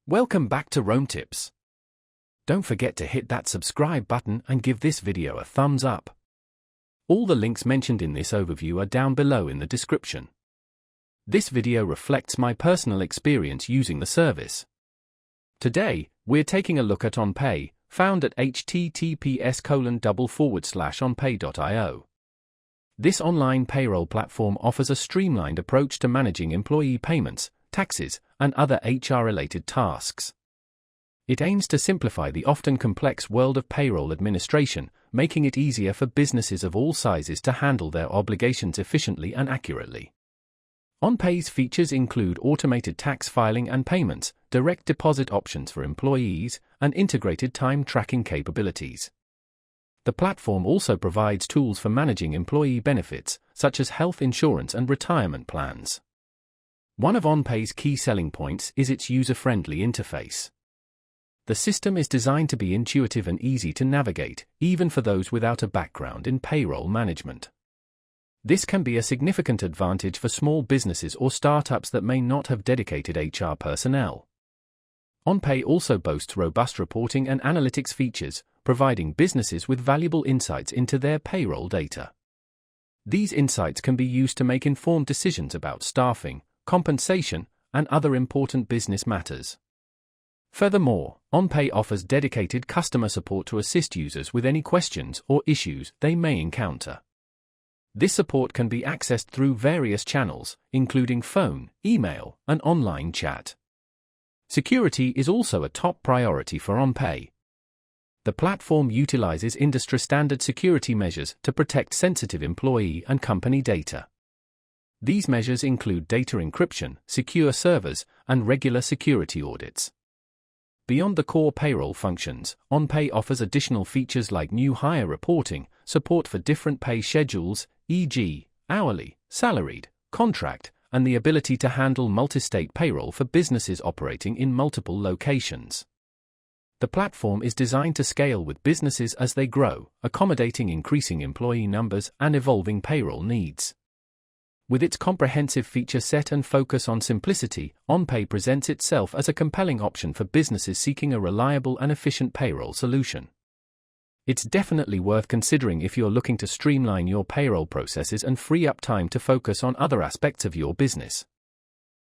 Welcome back to Rome Tips. Don't forget to hit that subscribe button and give this video a thumbs up. All the links mentioned in this overview are down below in the description. This video reflects my personal experience using the service. Today, we're taking a look at OnPay, found at https://onpay.io. This online payroll platform offers a streamlined approach to managing employee payments, taxes, and other HR-related tasks. It aims to simplify the often complex world of payroll administration, making it easier for businesses of all sizes to handle their obligations efficiently and accurately. OnPay's features include automated tax filing and payments, direct deposit options for employees, and integrated time tracking capabilities. The platform also provides tools for managing employee benefits, such as health insurance and retirement plans. One of OnPay's key selling points is its user-friendly interface. The system is designed to be intuitive and easy to navigate, even for those without a background in payroll management. This can be a significant advantage for small businesses or startups that may not have dedicated HR personnel. OnPay also boasts robust reporting and analytics features, providing businesses with valuable insights into their payroll data. These insights can be used to make informed decisions about staffing, compensation, and other important business matters. Furthermore, OnPay offers dedicated customer support to assist users with any questions or issues they may encounter. This support can be accessed through various channels, including phone, email, and online chat. Security is also a top priority for OnPay. The platform utilizes industry-standard security measures to protect sensitive employee and company data. These measures include data encryption, secure servers, and regular security audits. Beyond the core payroll functions, OnPay offers additional features like new hire reporting, support for different pay schedules, e.g., hourly, salaried, contract, and the ability to handle multi-state payroll for businesses operating in multiple locations. The platform is designed to scale with businesses as they grow, accommodating increasing employee numbers and evolving payroll needs. With its comprehensive feature set and focus on simplicity, OnPay presents itself as a compelling option for businesses seeking a reliable and efficient payroll solution. It's definitely worth considering if you're looking to streamline your payroll processes and free up time to focus on other aspects of your business.